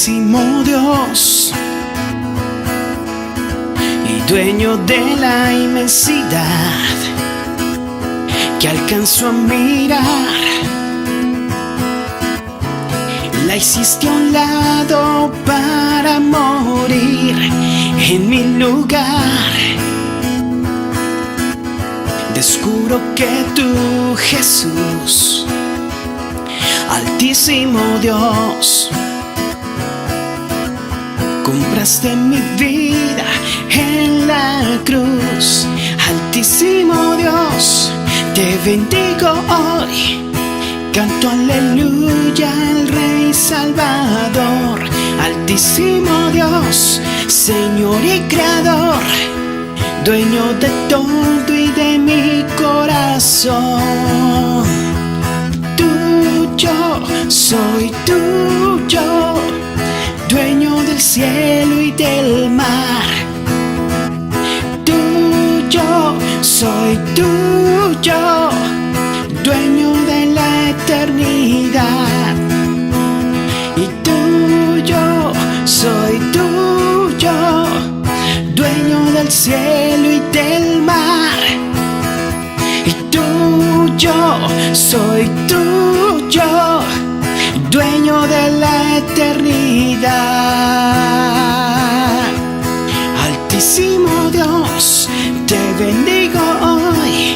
Altísimo Dios y dueño de la inmensidad, que alcanzó a mirar, la hiciste a un lado para morir en mi lugar. Descubro que tú, Jesús, Altísimo Dios, compraste mi vida en la cruz. Altísimo Dios, te bendigo hoy, canto aleluya al Rey Salvador. Altísimo Dios, Señor y Creador, dueño de todo y de mi corazón. Tuyo soy, tuyo, dueño del cielo y del mar. Tuyo soy, tuyo, dueño de la eternidad. Y tuyo soy, tuyo, dueño del cielo y del mar. Y tuyo soy, tuyo, dueño de la eternidad. Altísimo Dios, te bendigo hoy,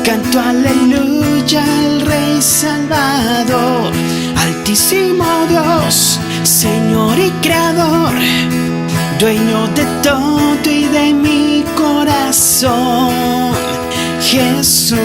canto aleluya al Rey Salvador. Altísimo Dios, Señor y Creador, dueño de todo y de mi corazón, Jesús.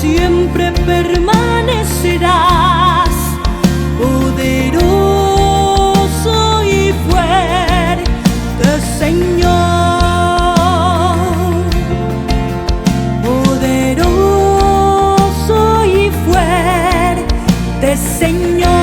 Siempre permanecerás, poderoso y fuerte, Señor. Poderoso y fuerte, Señor.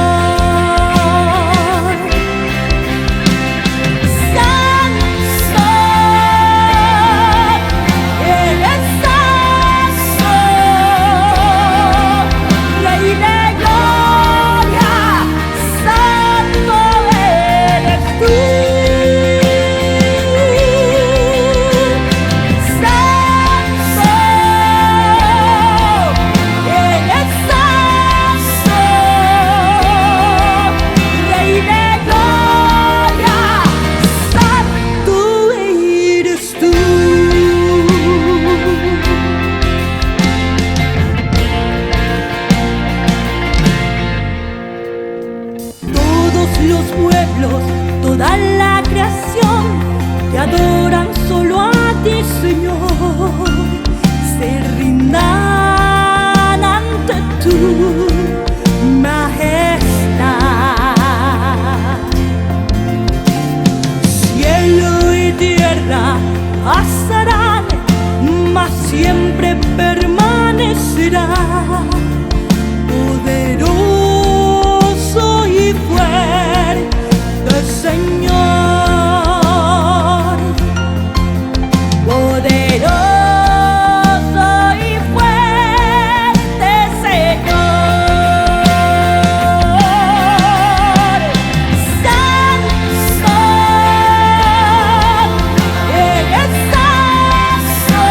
Los pueblos, toda la creación, te adoran solo a ti, Señor. Se rindan ante tu majestad. Cielo y tierra pasarán, mas siempre permanecerá. Poderoso y fuerte, Señor. Poderoso y fuerte, Señor. Santo, eres santo.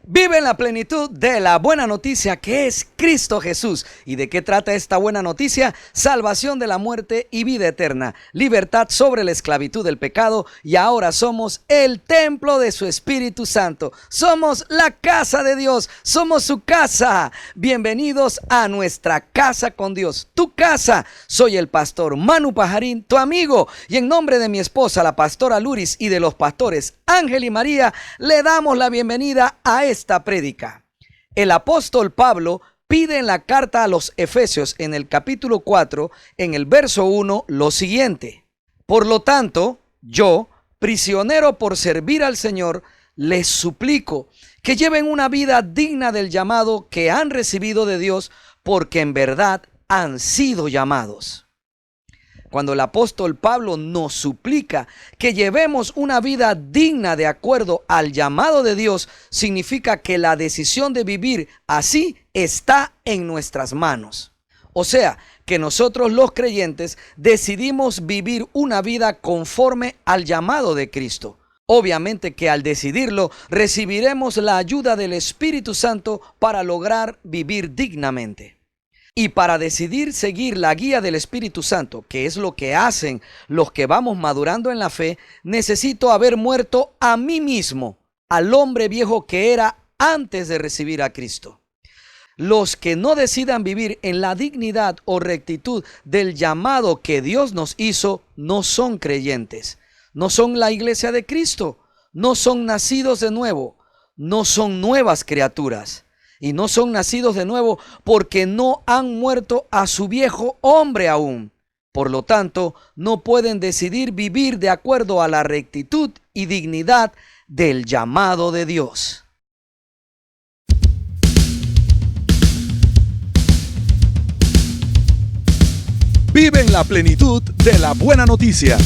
Vive en la plenitud de la buena noticia que es Cristo Jesús. ¿Y de qué trata esta buena noticia? Salvación de la muerte y vida eterna, libertad sobre la esclavitud del pecado, y ahora somos el templo de su Espíritu Santo. Somos la casa de Dios, somos su casa. Bienvenidos a nuestra casa con Dios, tu casa. Soy el pastor Manu Pajarín, tu amigo, y en nombre de mi esposa, la pastora Luris, y de los pastores Ángel y María, le damos la bienvenida a esta prédica. El apóstol Pablo pide en la carta a los Efesios, en el capítulo 4, en el verso 1, lo siguiente: por lo tanto, yo, prisionero por servir al Señor, les suplico que lleven una vida digna del llamado que han recibido de Dios, porque en verdad han sido llamados. Cuando el apóstol Pablo nos suplica que llevemos una vida digna de acuerdo al llamado de Dios, significa que la decisión de vivir así está en nuestras manos. O sea, que nosotros los creyentes decidimos vivir una vida conforme al llamado de Cristo. Obviamente que al decidirlo recibiremos la ayuda del Espíritu Santo para lograr vivir dignamente. Y para decidir seguir la guía del Espíritu Santo, que es lo que hacen los que vamos madurando en la fe, necesito haber muerto a mí mismo, al hombre viejo que era antes de recibir a Cristo. Los que no decidan vivir en la dignidad o rectitud del llamado que Dios nos hizo, no son creyentes, no son la iglesia de Cristo, no son nacidos de nuevo, no son nuevas criaturas. Y no son nacidos de nuevo porque no han muerto a su viejo hombre aún. Por lo tanto, no pueden decidir vivir de acuerdo a la rectitud y dignidad del llamado de Dios. Vive en la plenitud de la buena noticia.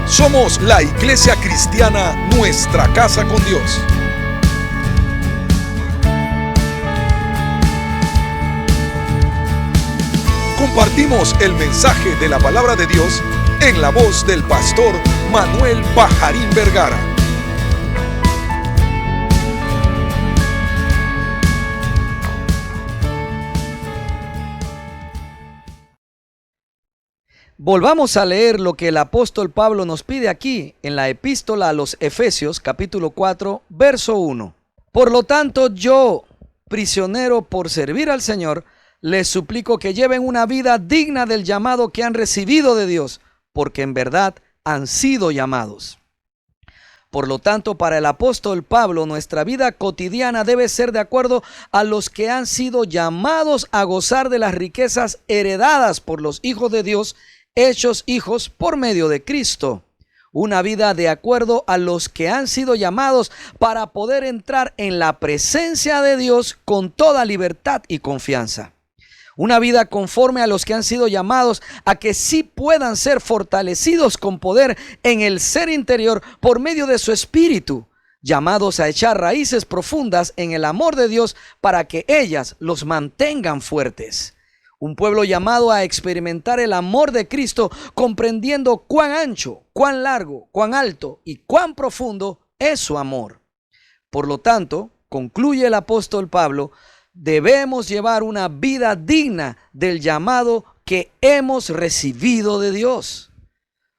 Somos la Iglesia Cristiana Nuestra Casa con Dios. Compartimos el mensaje de la palabra de Dios en la voz del pastor Manuel Pajarín Vergara. Volvamos a leer lo que el apóstol Pablo nos pide aquí en la epístola a los Efesios, capítulo 4, verso 1. Por lo tanto, yo, prisionero por servir al Señor, les suplico que lleven una vida digna del llamado que han recibido de Dios, porque en verdad han sido llamados. Por lo tanto, para el apóstol Pablo, nuestra vida cotidiana debe ser de acuerdo a los que han sido llamados a gozar de las riquezas heredadas por los hijos de Dios, hechos hijos por medio de Cristo. Una vida de acuerdo a los que han sido llamados para poder entrar en la presencia de Dios con toda libertad y confianza. Una vida conforme a los que han sido llamados a que sí puedan ser fortalecidos con poder en el ser interior por medio de su espíritu, llamados a echar raíces profundas en el amor de Dios para que ellas los mantengan fuertes. Un pueblo llamado a experimentar el amor de Cristo, comprendiendo cuán ancho, cuán largo, cuán alto y cuán profundo es su amor. Por lo tanto, concluye el apóstol Pablo, debemos llevar una vida digna del llamado que hemos recibido de Dios.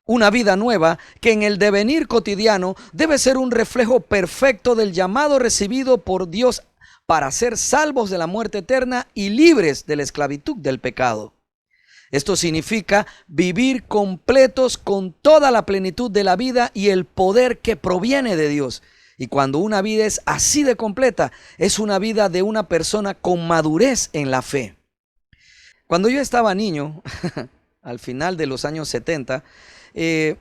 Una vida nueva que en el devenir cotidiano debe ser un reflejo perfecto del llamado recibido por Dios para ser salvos de la muerte eterna y libres de la esclavitud del pecado. Esto significa vivir completos con toda la plenitud de la vida y el poder que proviene de Dios. Y cuando una vida es así de completa, es una vida de una persona con madurez en la fe. Cuando yo estaba niño, al final de los años 70,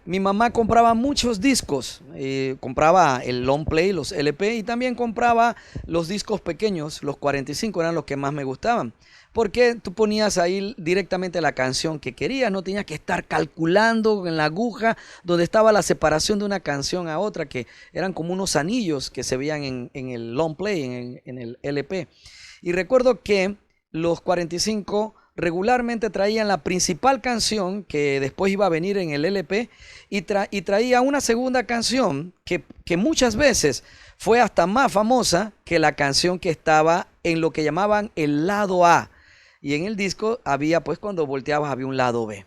mi mamá compraba muchos discos, compraba el long play, los LP, y también compraba los discos pequeños, los 45 eran los que más me gustaban, porque tú ponías ahí directamente la canción que querías, no tenías que estar calculando en la aguja donde estaba la separación de una canción a otra, que eran como unos anillos que se veían en el long play, en el LP. Y recuerdo que los 45 regularmente traían la principal canción que después iba a venir en el LP y traía una segunda canción que muchas veces fue hasta más famosa que la canción que estaba en lo que llamaban el lado A. Y en el disco había, pues cuando volteabas había un lado B.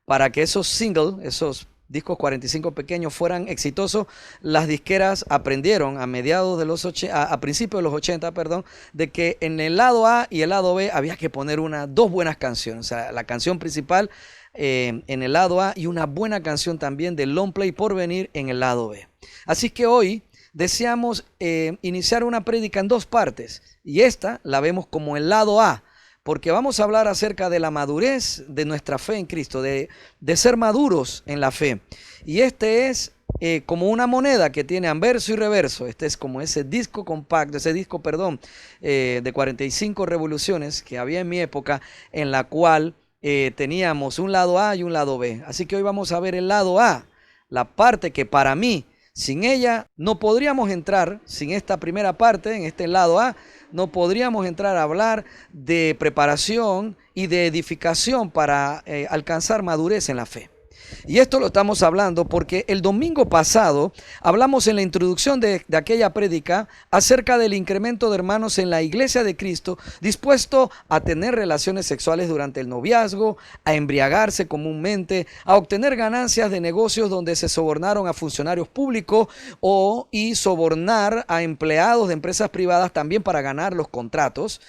Para que esos singles, esos discos 45 pequeños fueran exitosos, las disqueras aprendieron a principios de los 80, de que en el lado A y el lado B había que poner dos buenas canciones. O sea, la canción principal en el lado A y una buena canción también de long play por venir en el lado B. Así que hoy deseamos iniciar una prédica en dos partes, y esta la vemos como el lado A, porque vamos a hablar acerca de la madurez de nuestra fe en Cristo, de ser maduros en la fe. Y este es como una moneda que tiene anverso y reverso. Este es como ese disco compacto, de 45 revoluciones que había en mi época, en la cual teníamos un lado A y un lado B. Así que hoy vamos a ver el lado A, la parte que para mí, sin ella no podríamos entrar, sin esta primera parte, en este lado A, no podríamos entrar a hablar de preparación y de edificación para alcanzar madurez en la fe. Y esto lo estamos hablando porque el domingo pasado hablamos en la introducción de aquella prédica acerca del incremento de hermanos en la iglesia de Cristo dispuesto a tener relaciones sexuales durante el noviazgo, a embriagarse comúnmente, a obtener ganancias de negocios donde se sobornaron a funcionarios públicos y sobornar a empleados de empresas privadas también para ganar los contratos.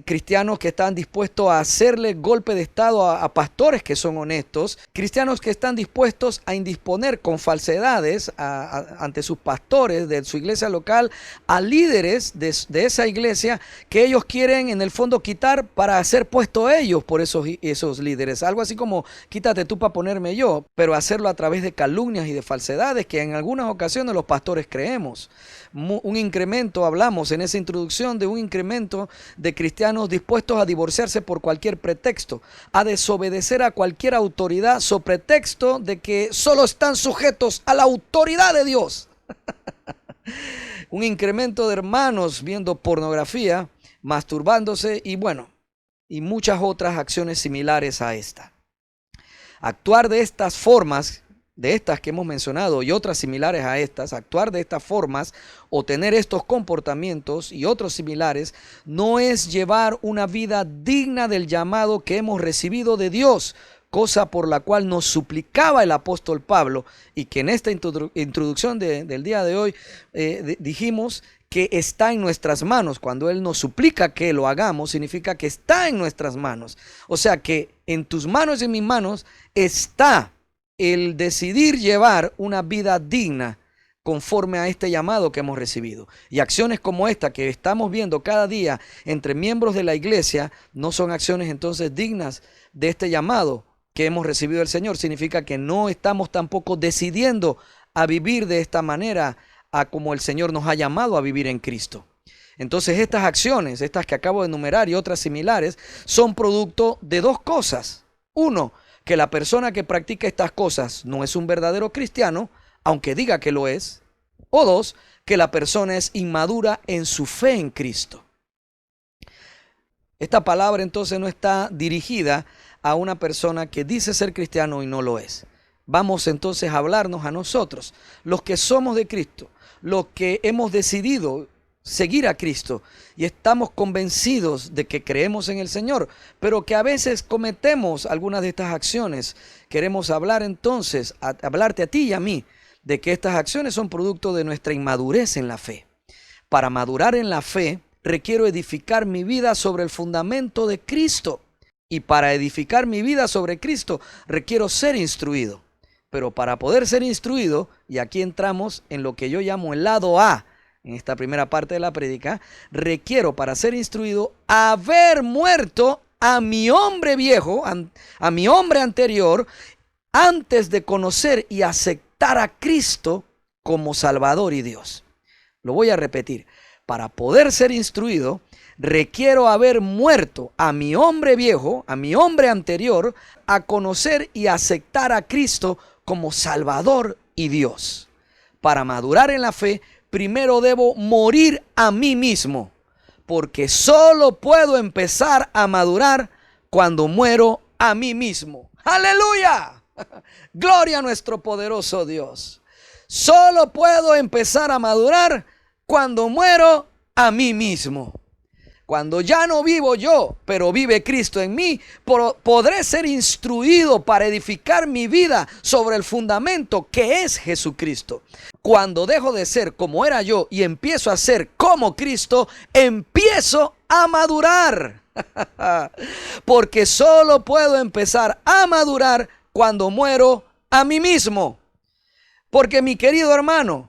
Cristianos que están dispuestos a hacerle golpe de estado a pastores que son honestos, cristianos que están dispuestos a indisponer con falsedades ante sus pastores de su iglesia local, a líderes de esa iglesia que ellos quieren en el fondo quitar para ser puesto ellos por esos líderes, algo así como quítate tú para ponerme yo, pero hacerlo a través de calumnias y de falsedades que en algunas ocasiones los pastores creemos. Un incremento, hablamos en esa introducción de un incremento de cristianos dispuestos a divorciarse por cualquier pretexto, a desobedecer a cualquier autoridad sobre pretexto de que solo están sujetos a la autoridad de Dios. Un incremento de hermanos viendo pornografía, masturbándose y muchas otras acciones similares a esta. Actuar de estas formas, de estas que hemos mencionado y otras similares a estas, actuar de estas formas o tener estos comportamientos y otros similares no es llevar una vida digna del llamado que hemos recibido de Dios, cosa por la cual nos suplicaba el apóstol Pablo, y que en esta introducción del día de hoy dijimos que está en nuestras manos. Cuando Él nos suplica que lo hagamos, significa que está en nuestras manos. O sea que en tus manos y en mis manos está el decidir llevar una vida digna conforme a este llamado que hemos recibido. Y acciones como esta que estamos viendo cada día entre miembros de la iglesia no son acciones entonces dignas de este llamado que hemos recibido del Señor. Significa que no estamos tampoco decidiendo a vivir de esta manera a como el Señor nos ha llamado a vivir en Cristo. Entonces estas acciones, estas que acabo de enumerar y otras similares, son producto de dos cosas. Uno, que la persona que practica estas cosas no es un verdadero cristiano, aunque diga que lo es. O dos, que la persona es inmadura en su fe en Cristo. Esta palabra entonces no está dirigida a una persona que dice ser cristiano y no lo es. Vamos entonces a hablarnos a nosotros, los que somos de Cristo, los que hemos decidido seguir a Cristo y estamos convencidos de que creemos en el Señor, pero que a veces cometemos algunas de estas acciones. Queremos hablar entonces, hablarte a ti y a mí, de que estas acciones son producto de nuestra inmadurez en la fe. Para madurar en la fe, requiero edificar mi vida sobre el fundamento de Cristo. Y para edificar mi vida sobre Cristo, requiero ser instruido. Pero para poder ser instruido, y aquí entramos en lo que yo llamo el lado A, en esta primera parte de la prédica, requiero para ser instruido haber muerto a mi hombre viejo, a mi hombre anterior, antes de conocer y aceptar a Cristo como Salvador y Dios. Lo voy a repetir. Para poder ser instruido, requiero haber muerto a mi hombre viejo, a mi hombre anterior, a conocer y aceptar a Cristo como Salvador y Dios. Para madurar en la fe, primero debo morir a mí mismo, porque solo puedo empezar a madurar cuando muero a mí mismo. ¡Aleluya! Gloria a nuestro poderoso Dios. Solo puedo empezar a madurar cuando muero a mí mismo. Cuando ya no vivo yo, pero vive Cristo en mí, podré ser instruido para edificar mi vida sobre el fundamento que es Jesucristo. Cuando dejo de ser como era yo y empiezo a ser como Cristo, empiezo a madurar. Porque solo puedo empezar a madurar cuando muero a mí mismo. Porque, mi querido hermano,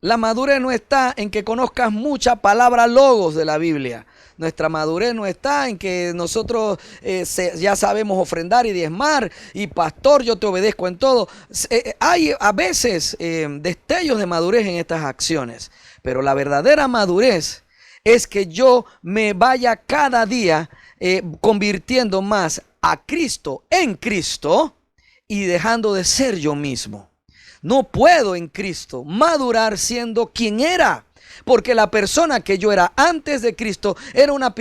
la madurez no está en que conozcas mucha palabra logos de la Biblia. Nuestra madurez no está en que nosotros ya sabemos ofrendar y diezmar, y pastor, yo te obedezco en todo. Hay a veces destellos de madurez en estas acciones, pero la verdadera madurez es que yo me vaya cada día convirtiendo más a Cristo en Cristo y dejando de ser yo mismo. No puedo en Cristo madurar siendo quien era. Porque la persona que yo era antes de Cristo era una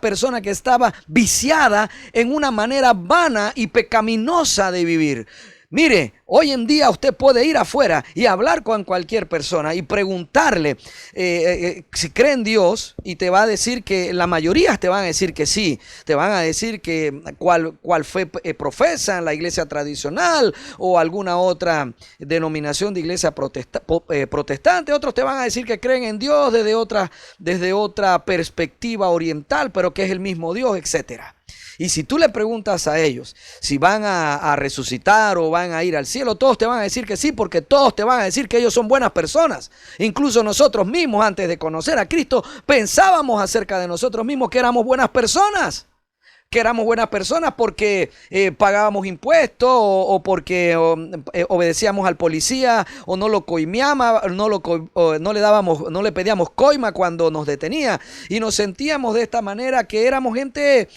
persona que estaba viciada en una manera vana y pecaminosa de vivir. Mire, hoy en día usted puede ir afuera y hablar con cualquier persona y preguntarle si cree en Dios, y te va a decir que la mayoría te van a decir que sí. Te van a decir que cuál fe profesan, la iglesia tradicional o alguna otra denominación de iglesia protestante. Otros te van a decir que creen en Dios desde otra perspectiva oriental, pero que es el mismo Dios, etcétera. Y si tú le preguntas a ellos si van a resucitar o van a ir al cielo, todos te van a decir que sí, porque todos te van a decir que ellos son buenas personas. Incluso nosotros mismos, antes de conocer a Cristo, pensábamos acerca de nosotros mismos que éramos buenas personas. Que éramos buenas personas porque pagábamos impuestos o porque obedecíamos al policía, o no lo coimeábamos, no le pedíamos coima cuando nos detenía, y nos sentíamos de esta manera que éramos gente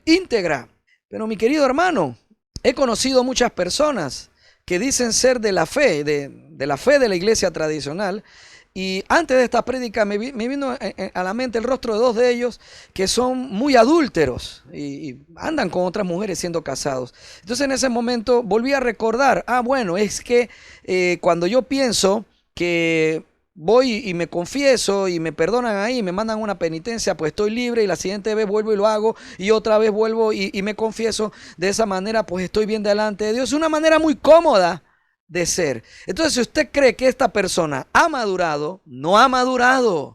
íntegra. Pero, mi querido hermano, he conocido muchas personas que dicen ser de la fe, de la fe de la iglesia tradicional. Y antes de esta prédica me vino a la mente el rostro de dos de ellos que son muy adúlteros y andan con otras mujeres siendo casados. Entonces, en ese momento volví a recordar, bueno, es que cuando yo pienso que voy y me confieso y me perdonan ahí y me mandan una penitencia, pues estoy libre, y la siguiente vez vuelvo y lo hago, y otra vez vuelvo y me confieso, de esa manera pues estoy bien delante de Dios. Es una manera muy cómoda de ser. Entonces, si usted cree que esta persona ha madurado, no ha madurado.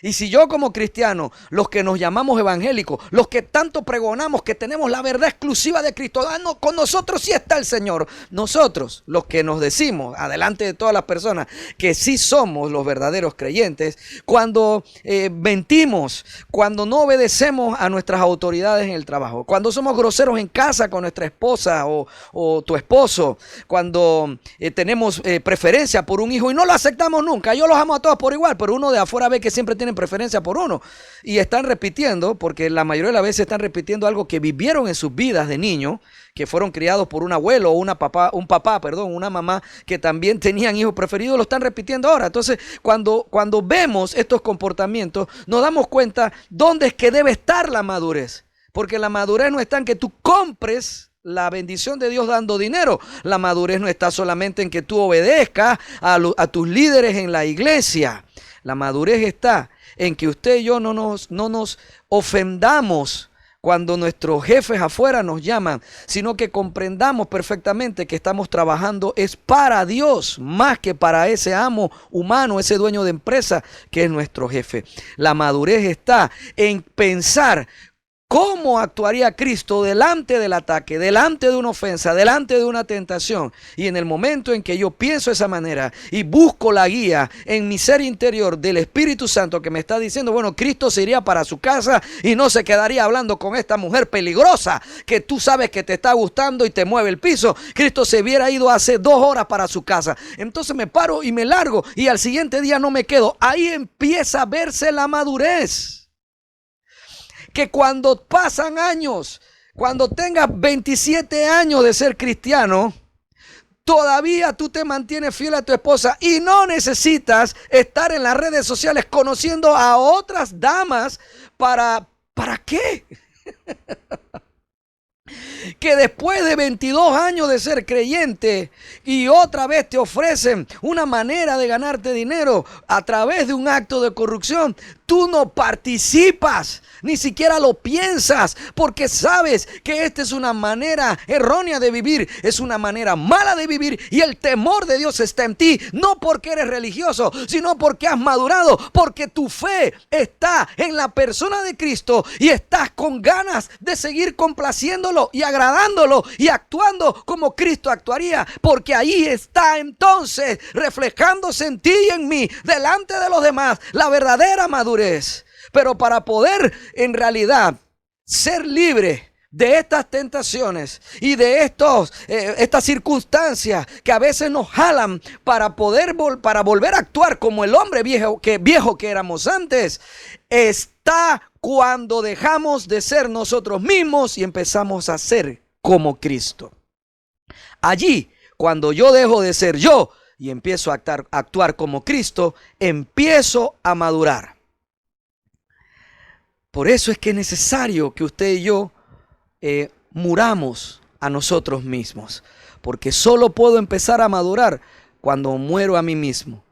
Y si yo, como cristiano, los que nos llamamos evangélicos, los que tanto pregonamos que tenemos la verdad exclusiva de Cristo, no, con nosotros sí está el Señor. Nosotros, los que nos decimos, adelante de todas las personas, que sí somos los verdaderos creyentes, cuando mentimos, cuando no obedecemos a nuestras autoridades en el trabajo, cuando somos groseros en casa con nuestra esposa o tu esposo, cuando tenemos preferencia por un hijo y no lo aceptamos nunca. Yo los amo a todos por igual, pero uno de afuera ve que siempre tienen preferencia por uno, y están repitiendo, porque la mayoría de las veces están repitiendo algo que vivieron en sus vidas de niño, que fueron criados por un abuelo o una mamá que también tenían hijos preferidos, lo están repitiendo ahora. Entonces, cuando vemos estos comportamientos, nos damos cuenta dónde es que debe estar la madurez, porque la madurez no está en que tú compres la bendición de Dios dando dinero. La madurez no está solamente en que tú obedezcas a tus líderes en la iglesia. La madurez está en que usted y yo no nos ofendamos cuando nuestros jefes afuera nos llaman, sino que comprendamos perfectamente que estamos trabajando es para Dios, más que para ese amo humano, ese dueño de empresa que es nuestro jefe. La madurez está en pensar ¿cómo actuaría Cristo delante del ataque, delante de una ofensa, delante de una tentación? Y en el momento en que yo pienso de esa manera y busco la guía en mi ser interior del Espíritu Santo que me está diciendo, bueno, Cristo se iría para su casa y no se quedaría hablando con esta mujer peligrosa que tú sabes que te está gustando y te mueve el piso. Cristo se hubiera ido hace 2 horas para su casa. Entonces me paro y me largo y al siguiente día no me quedo. Ahí empieza a verse la madurez. Que cuando pasan años, cuando tengas 27 años de ser cristiano, todavía tú te mantienes fiel a tu esposa y no necesitas estar en las redes sociales conociendo a otras damas ¿para qué? que después de 22 años de ser creyente y otra vez te ofrecen una manera de ganarte dinero a través de un acto de corrupción, tú no participas, ni siquiera lo piensas, porque sabes que esta es una manera errónea de vivir, es una manera mala de vivir, y el temor de Dios está en ti, no porque eres religioso, sino porque has madurado, porque tu fe está en la persona de Cristo y estás con ganas de seguir complaciéndolo y agradándolo y actuando como Cristo actuaría, porque ahí está entonces reflejándose en ti y en mí, delante de los demás, la verdadera madurez. Pero para poder en realidad ser libre de estas tentaciones y de estas circunstancias que a veces nos jalan para volver a actuar como el hombre viejo que éramos antes, está cuando dejamos de ser nosotros mismos y empezamos a ser como Cristo. Allí, cuando yo dejo de ser yo y empiezo a actuar como Cristo, empiezo a madurar. Por eso es que es necesario que usted y yo muramos a nosotros mismos, porque solo puedo empezar a madurar cuando muero a mí mismo.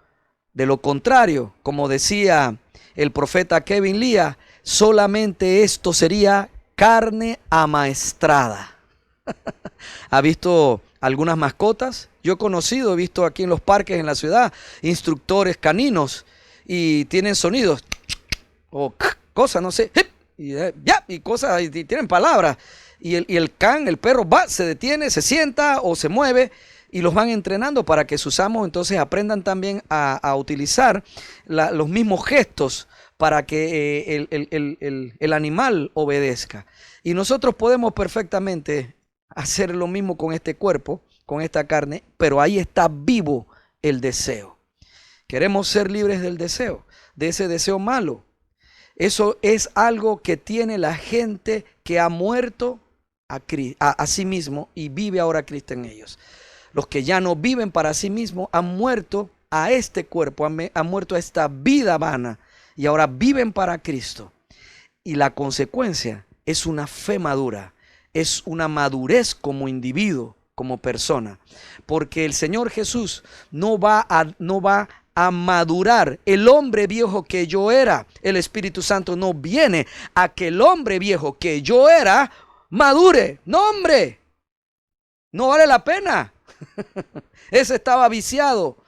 De lo contrario, como decía el profeta Kevin Lea, solamente esto sería carne amaestrada. ¿Ha visto algunas mascotas? Yo he visto aquí en los parques en la ciudad, instructores caninos, y tienen sonidos o cosas, no sé, y cosas, y tienen palabras. Y el perro se detiene, se sienta o se mueve, y los van entrenando para que sus amos entonces aprendan también a utilizar los mismos gestos para que el animal obedezca. Y nosotros podemos perfectamente hacer lo mismo con este cuerpo, con esta carne, pero ahí está vivo el deseo. Queremos ser libres del deseo, de ese deseo malo. Eso es algo que tiene la gente que ha muerto a sí mismo y vive ahora Cristo en ellos. Los que ya no viven para sí mismos han muerto a este cuerpo, han muerto a esta vida vana y ahora viven para Cristo. Y la consecuencia es una fe madura, es una madurez como individuo, como persona. Porque el Señor Jesús no va a madurar el hombre viejo que yo era. El Espíritu Santo no viene a que el hombre viejo que yo era madure. No, hombre, no vale la pena. Ese estaba viciado.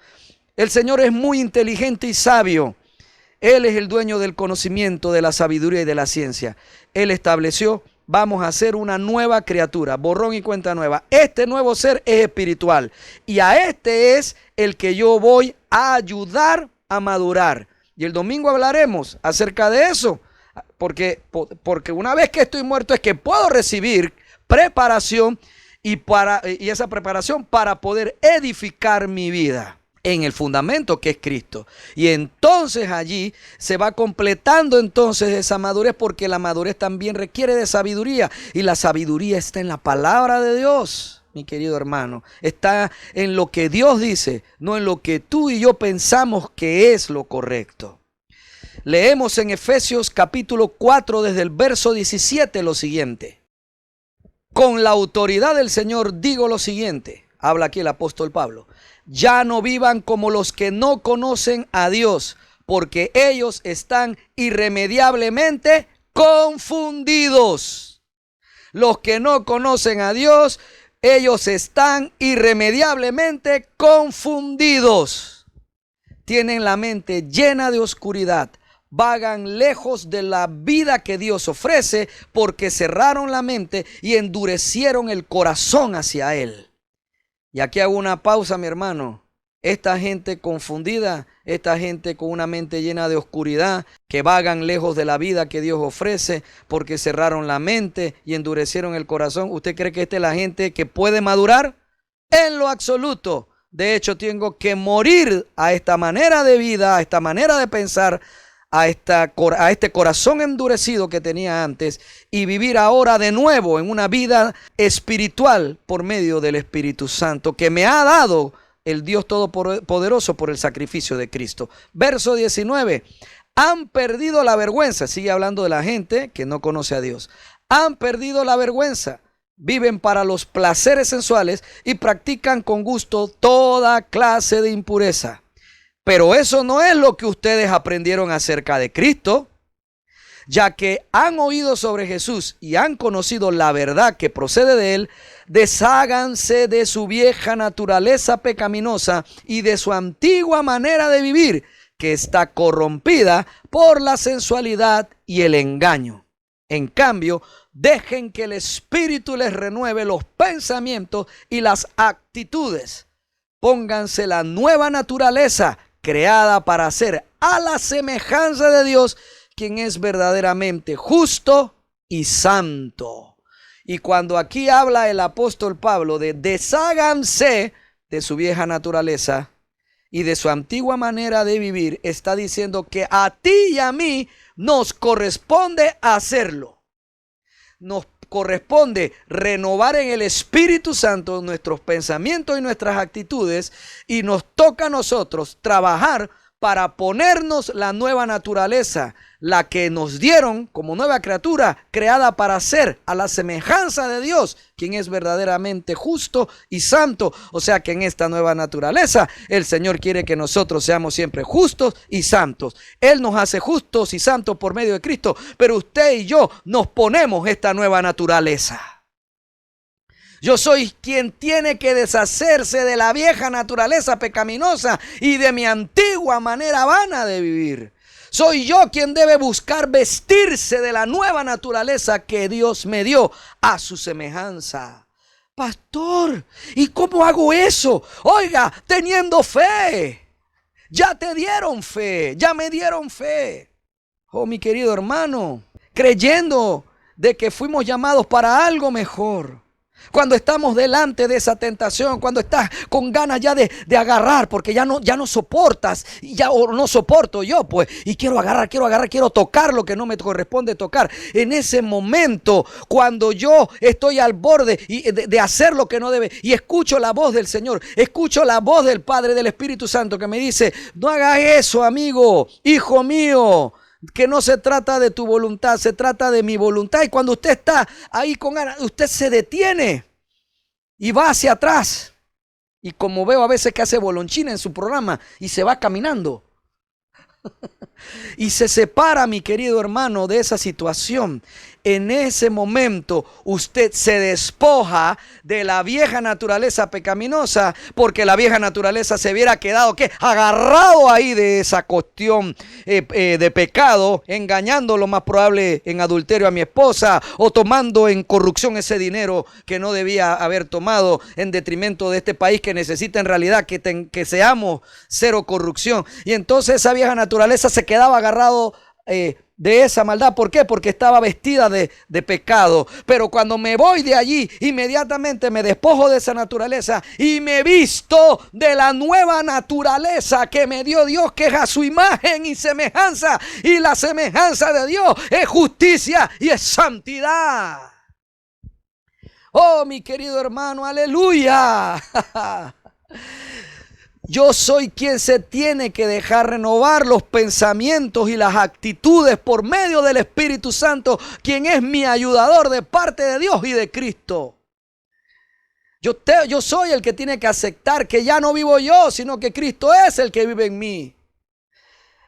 El Señor es muy inteligente y sabio. Él es el dueño del conocimiento, de la sabiduría y de la ciencia. Él estableció: vamos a ser una nueva criatura, borrón y cuenta nueva. Este nuevo ser es espiritual, y a este es el que yo voy a ayudar a madurar. Y el domingo hablaremos acerca de eso, porque una vez que estoy muerto es que puedo recibir preparación y esa preparación para poder edificar mi vida en el fundamento que es Cristo. Y entonces allí se va completando entonces esa madurez, porque la madurez también requiere de sabiduría, y la sabiduría está en la palabra de Dios, mi querido hermano. Está en lo que Dios dice, no en lo que tú y yo pensamos que es lo correcto. Leemos en Efesios capítulo 4 desde el verso 17 lo siguiente: con la autoridad del Señor digo lo siguiente, habla aquí el apóstol Pablo: ya no vivan como los que no conocen a Dios, porque ellos están irremediablemente confundidos. Los que no conocen a Dios, ellos están irremediablemente confundidos. Tienen la mente llena de oscuridad. Vagan lejos de la vida que Dios ofrece, porque cerraron la mente y endurecieron el corazón hacia Él. Y aquí hago una pausa, mi hermano. Esta gente confundida, esta gente con una mente llena de oscuridad, que vagan lejos de la vida que Dios ofrece porque cerraron la mente y endurecieron el corazón. ¿Usted cree que esta es la gente que puede madurar? En lo absoluto. De hecho, tengo que morir a esta manera de vida, a esta manera de pensar, a este corazón endurecido que tenía antes, y vivir ahora de nuevo en una vida espiritual por medio del Espíritu Santo que me ha dado el Dios Todopoderoso por el sacrificio de Cristo. Verso 19: han perdido la vergüenza. Sigue hablando de la gente que no conoce a Dios. Han perdido la vergüenza viven para los placeres sensuales y practican con gusto toda clase de impureza. Pero eso no es lo que ustedes aprendieron acerca de Cristo. Ya que han oído sobre Jesús y han conocido la verdad que procede de él, desháganse de su vieja naturaleza pecaminosa y de su antigua manera de vivir, que está corrompida por la sensualidad y el engaño. En cambio, dejen que el Espíritu les renueve los pensamientos y las actitudes. Pónganse la nueva naturaleza creada para ser a la semejanza de Dios, quien es verdaderamente justo y santo. Y cuando aquí habla el apóstol Pablo de desháganse de su vieja naturaleza y de su antigua manera de vivir, está diciendo que a ti y a mí nos corresponde hacerlo. Nos corresponde renovar en el Espíritu Santo nuestros pensamientos y nuestras actitudes, y nos toca a nosotros trabajar para ponernos la nueva naturaleza, la que nos dieron como nueva criatura, creada para ser a la semejanza de Dios, quien es verdaderamente justo y santo. O sea que en esta nueva naturaleza, el Señor quiere que nosotros seamos siempre justos y santos. Él nos hace justos y santos por medio de Cristo, pero usted y yo nos ponemos esta nueva naturaleza. Yo soy quien tiene que deshacerse de la vieja naturaleza pecaminosa y de mi antigua manera vana de vivir. Soy yo quien debe buscar vestirse de la nueva naturaleza que Dios me dio a su semejanza. Pastor, ¿y cómo hago eso? Oiga, teniendo fe. Ya te dieron fe, ya me dieron fe. Oh, mi querido hermano, creyendo de que fuimos llamados para algo mejor. Cuando estamos delante de esa tentación, cuando estás con ganas ya de agarrar, porque ya no soportas, o no soporto yo, pues, y quiero agarrar, quiero tocar lo que no me corresponde tocar. En ese momento, cuando yo estoy al borde de hacer lo que no debe, y escucho la voz del Señor, escucho la voz del Padre, del Espíritu Santo, que me dice: no hagas eso, amigo, hijo mío, que no se trata de tu voluntad, se trata de mi voluntad. Y cuando usted está ahí con ganas, usted se detiene y va hacia atrás. Y como veo a veces que hace bolonchina en su programa y se va caminando y se separa, mi querido hermano, de esa situación. En ese momento usted se despoja de la vieja naturaleza pecaminosa, porque la vieja naturaleza se hubiera quedado agarrado ahí de esa cuestión de pecado, engañando lo más probable en adulterio a mi esposa, o tomando en corrupción ese dinero que no debía haber tomado, en detrimento de este país que necesita en realidad que seamos cero corrupción. Y entonces esa vieja naturaleza se quedaba agarrado de esa maldad. ¿Por qué? Porque estaba vestida de pecado. Pero cuando me voy de allí, inmediatamente me despojo de esa naturaleza y me visto de la nueva naturaleza que me dio Dios, que es a su imagen y semejanza. Y la semejanza de Dios es justicia y es santidad. Oh, mi querido hermano, aleluya. Yo soy quien se tiene que dejar renovar los pensamientos y las actitudes por medio del Espíritu Santo, quien es mi ayudador de parte de Dios y de Cristo. Yo soy el que tiene que aceptar que ya no vivo yo, sino que Cristo es el que vive en mí.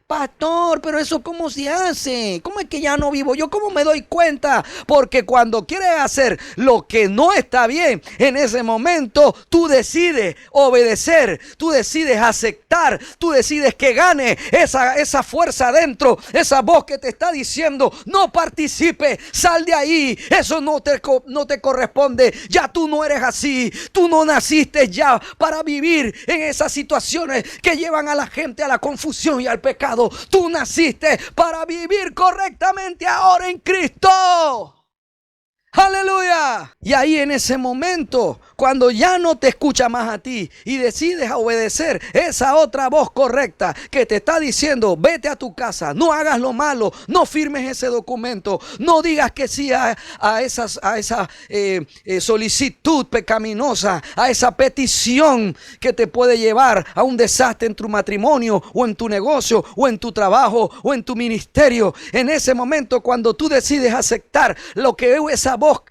Pastor, pero eso ¿cómo se hace? ¿Cómo es que ya no vivo yo? ¿Cómo me doy cuenta? Porque cuando quieres hacer lo que no está bien, en ese momento tú decides obedecer, tú decides aceptar, tú decides que gane esa fuerza adentro, esa voz que te está diciendo: no participe, sal de ahí, eso no te corresponde, ya tú no eres así, tú no naciste ya para vivir en esas situaciones que llevan a la gente a la confusión y al pecado. Tú naciste para vivir correctamente ahora en Cristo. Aleluya. Y ahí en ese momento, cuando ya no te escucha más a ti y decides obedecer esa otra voz correcta que te está diciendo, vete a tu casa, no hagas lo malo, no firmes ese documento, no digas que sí a esa solicitud pecaminosa, a esa petición que te puede llevar a un desastre en tu matrimonio o en tu negocio o en tu trabajo o en tu ministerio. En ese momento, cuando tú decides aceptar lo que es esa voz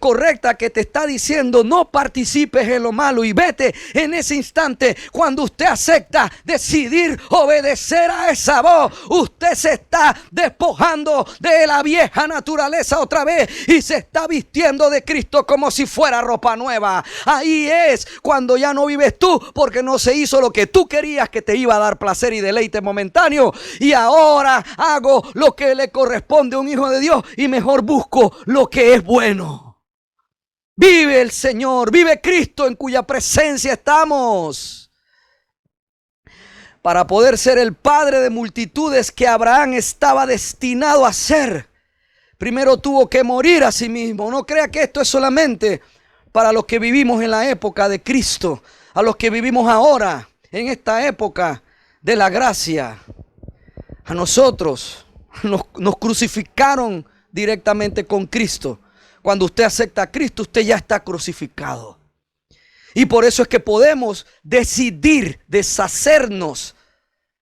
correcta que te está diciendo, no participes en lo malo y vete, en ese instante, cuando usted acepta decidir obedecer a esa voz, usted se está despojando de la vieja naturaleza otra vez y se está vistiendo de Cristo como si fuera ropa nueva. Ahí es cuando ya no vives tú, porque no se hizo lo que tú querías, que te iba a dar placer y deleite momentáneo, y ahora hago lo que le corresponde a un hijo de Dios y mejor busco lo que es bueno. Vive el Señor, vive Cristo, en cuya presencia estamos, para poder ser el padre de multitudes que Abraham estaba destinado a ser. Primero tuvo que morir a sí mismo. No crea que esto es solamente para los que vivimos en la época de Cristo, a los que vivimos ahora en esta época de la gracia. A nosotros nos crucificaron directamente con Cristo. Cuando usted acepta a Cristo, usted ya está crucificado. Y por eso es que podemos decidir deshacernos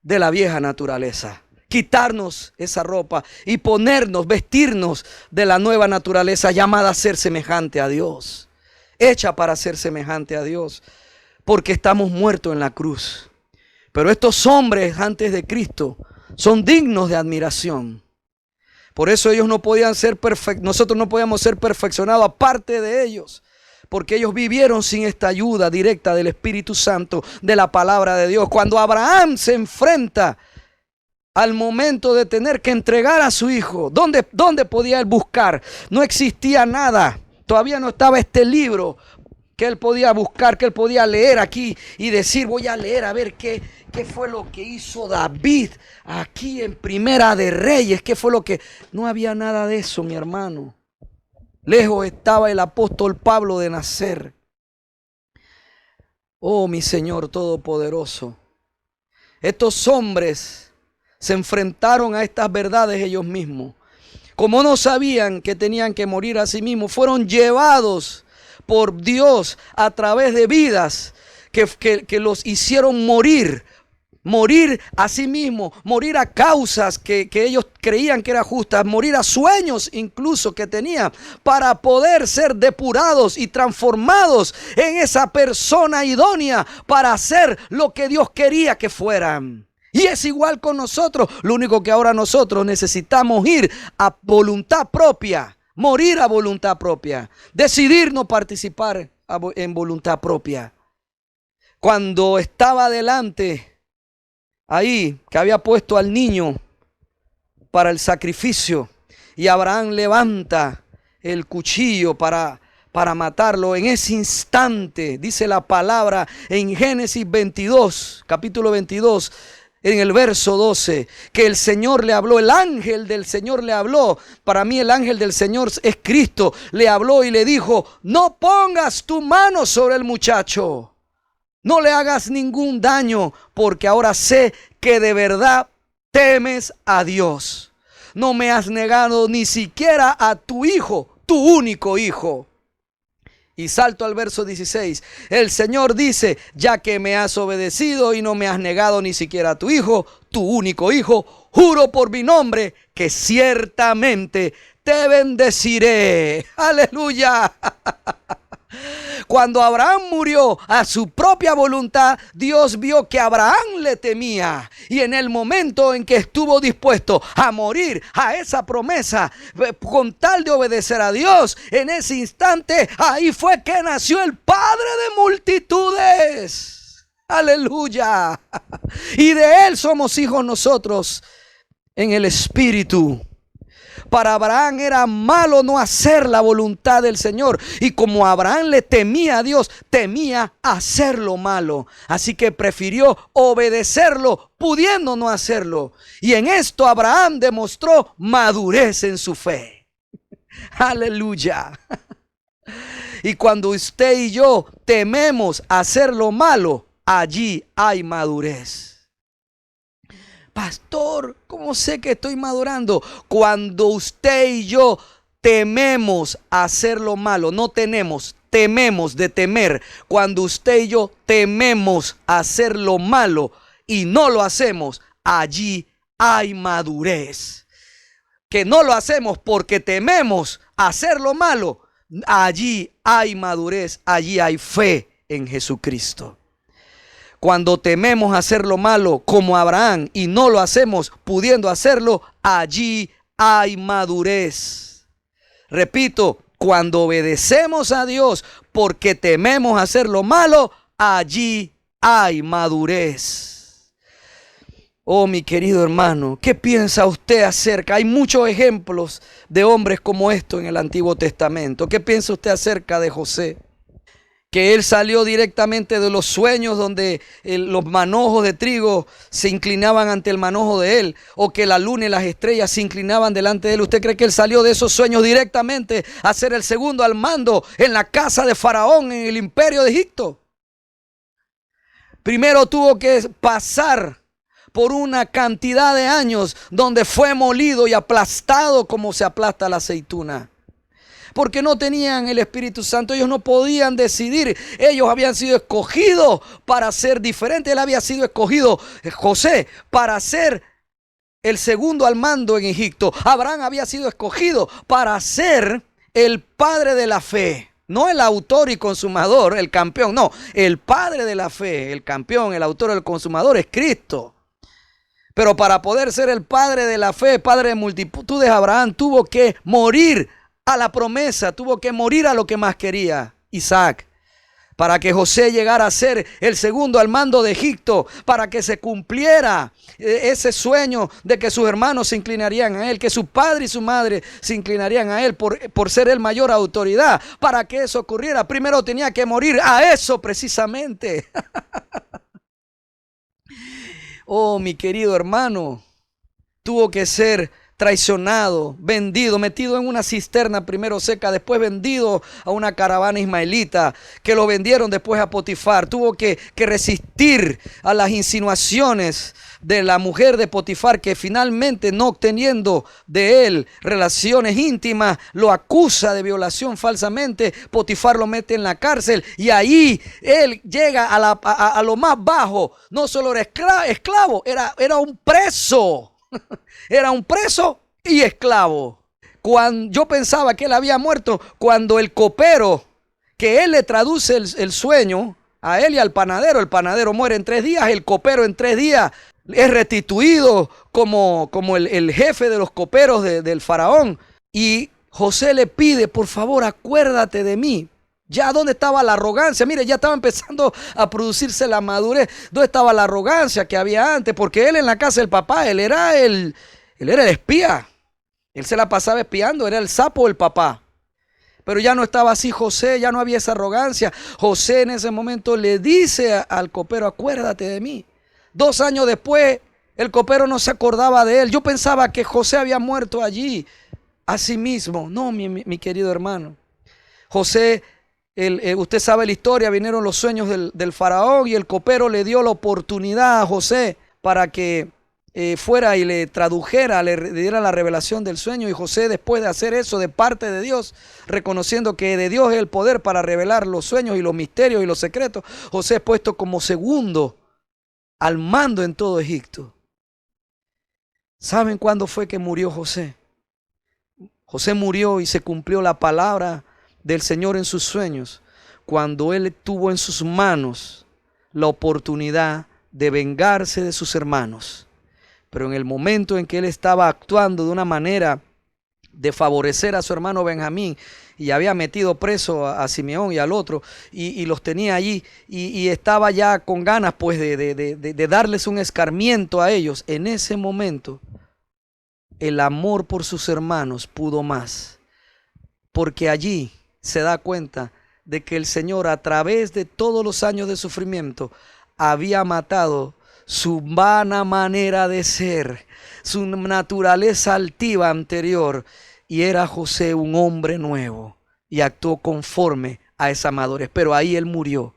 de la vieja naturaleza, quitarnos esa ropa y ponernos, vestirnos de la nueva naturaleza llamada a ser semejante a Dios, hecha para ser semejante a Dios, porque estamos muertos en la cruz. Pero estos hombres antes de Cristo son dignos de admiración. Por eso ellos no podían ser nosotros no podíamos ser perfeccionados aparte de ellos, porque ellos vivieron sin esta ayuda directa del Espíritu Santo, de la palabra de Dios. Cuando Abraham se enfrenta al momento de tener que entregar a su hijo, ¿dónde podía él buscar? No existía nada, todavía no estaba este libro que él podía buscar, que él podía leer aquí y decir, voy a leer a ver qué fue lo que hizo David aquí en Primera de Reyes, qué fue lo que... No había nada de eso, mi hermano. Lejos estaba el apóstol Pablo de nacer. Oh, mi Señor Todopoderoso. Estos hombres se enfrentaron a estas verdades ellos mismos. Como no sabían que tenían que morir a sí mismos, fueron llevados por Dios a través de vidas que los hicieron morir a sí mismos, morir a causas que ellos creían que eran justas, morir a sueños incluso que tenían, para poder ser depurados y transformados en esa persona idónea para hacer lo que Dios quería que fueran. Y es igual con nosotros, lo único que ahora nosotros necesitamos ir a voluntad propia, morir a voluntad propia, decidir no participar en voluntad propia. Cuando estaba delante ahí, que había puesto al niño para el sacrificio, y Abraham levanta el cuchillo para matarlo, en ese instante, dice la palabra en Génesis 22, capítulo 22, en el verso 12, que el Señor le habló, el ángel del Señor le habló. Para mí el ángel del Señor es Cristo. Le habló y le dijo, no pongas tu mano sobre el muchacho, no le hagas ningún daño, porque ahora sé que de verdad temes a Dios. No me has negado ni siquiera a tu hijo, tu único hijo. Y salto al verso 16. El Señor dice, ya que me has obedecido y no me has negado ni siquiera a tu hijo, tu único hijo, juro por mi nombre que ciertamente te bendeciré. Aleluya. Cuando Abraham murió a su propia voluntad, Dios vio que Abraham le temía. Y en el momento en que estuvo dispuesto a morir a esa promesa, con tal de obedecer a Dios, en ese instante, ahí fue que nació el Padre de multitudes. Aleluya. Y de Él somos hijos nosotros en el Espíritu. Para Abraham era malo no hacer la voluntad del Señor. Y como Abraham le temía a Dios, temía hacer lo malo. Así que prefirió obedecerlo, pudiendo no hacerlo. Y en esto Abraham demostró madurez en su fe. Aleluya. Y cuando usted y yo tememos hacer lo malo, allí hay madurez. Pastor, ¿cómo sé que estoy madurando? Cuando usted y yo tememos hacer lo malo, no tenemos, tememos de temer. Cuando usted y yo tememos hacer lo malo y no lo hacemos, allí hay madurez. Que no lo hacemos porque tememos hacer lo malo, allí hay madurez, allí hay fe en Jesucristo. Cuando tememos hacer lo malo como Abraham y no lo hacemos pudiendo hacerlo, allí hay madurez. Repito, cuando obedecemos a Dios porque tememos hacer lo malo, allí hay madurez. Oh, mi querido hermano, ¿qué piensa usted acerca? Hay muchos ejemplos de hombres como estos en el Antiguo Testamento. ¿Qué piensa usted acerca de José? Que él salió directamente de los sueños donde los manojos de trigo se inclinaban ante el manojo de él, o que la luna y las estrellas se inclinaban delante de él. ¿Usted cree que él salió de esos sueños directamente a ser el segundo al mando en la casa de Faraón en el imperio de Egipto? Primero tuvo que pasar por una cantidad de años donde fue molido y aplastado como se aplasta la aceituna. Porque no tenían el Espíritu Santo, ellos no podían decidir. Ellos habían sido escogidos para ser diferentes. Él había sido escogido, José, para ser el segundo al mando en Egipto. Abraham había sido escogido para ser el padre de la fe. No el autor y consumador, el campeón, no. El padre de la fe, el campeón, el autor, el consumador es Cristo. Pero para poder ser el padre de la fe, padre de multitudes, Abraham tuvo que morir a la promesa, tuvo que morir a lo que más quería, Isaac. Para que José llegara a ser el segundo al mando de Egipto, para que se cumpliera ese sueño de que sus hermanos se inclinarían a él, que su padre y su madre se inclinarían a él por ser el mayor autoridad. Para que eso ocurriera, primero tenía que morir a eso precisamente. Oh, mi querido hermano, tuvo que ser traicionado, vendido, metido en una cisterna primero seca, después vendido a una caravana ismaelita, que lo vendieron después a Potifar. Tuvo que resistir a las insinuaciones de la mujer de Potifar, que finalmente, no obteniendo de él relaciones íntimas, lo acusa de violación falsamente. Potifar lo mete en la cárcel y ahí él llega a lo más bajo. No solo era esclavo, era un preso. Era un preso y esclavo. Cuando yo pensaba que él había muerto, cuando el copero, que él le traduce el sueño a él y al panadero, el panadero muere en 3 días, el copero en 3 días es restituido como el jefe de los coperos del faraón. Y José le pide, por favor, acuérdate de mí. Ya, ¿dónde estaba la arrogancia? Mire, ya estaba empezando a producirse la madurez. ¿Dónde estaba la arrogancia que había antes? Porque él en la casa del papá, él era el espía. Él se la pasaba espiando, era el sapo del papá. Pero ya no estaba así José, ya no había esa arrogancia. José en ese momento le dice al copero, acuérdate de mí. 2 años después, el copero no se acordaba de él. Yo pensaba que José había muerto allí, a sí mismo. No, mi querido hermano. José, usted sabe la historia, vinieron los sueños del faraón y el copero le dio la oportunidad a José para que fuera y le tradujera, le diera la revelación del sueño. Y José, después de hacer eso de parte de Dios, reconociendo que de Dios es el poder para revelar los sueños y los misterios y los secretos, José es puesto como segundo al mando en todo Egipto. ¿Saben cuándo fue que murió José? José murió y se cumplió la palabra del Señor en sus sueños cuando él tuvo en sus manos la oportunidad de vengarse de sus hermanos. Pero en el momento en que él estaba actuando de una manera de favorecer a su hermano Benjamín y había metido preso a Simeón y al otro y los tenía allí y estaba ya con ganas pues de darles un escarmiento a ellos, en ese momento el amor por sus hermanos pudo más, porque allí se da cuenta de que el Señor, a través de todos los años de sufrimiento, había matado su vana manera de ser, su naturaleza altiva anterior, y era José un hombre nuevo y actuó conforme a esa madurez. Pero ahí él murió,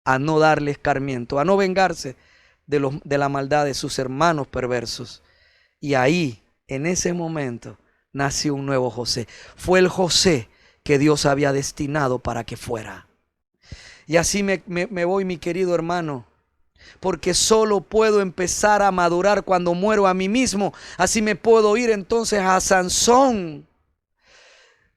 a no darle escarmiento, a no vengarse de la maldad de sus hermanos perversos. Y ahí, en ese momento, nació un nuevo José. Fue el José que Dios había destinado para que fuera. Y así me voy, mi querido hermano, porque solo puedo empezar a madurar cuando muero a mí mismo. Así me puedo ir entonces a Sansón.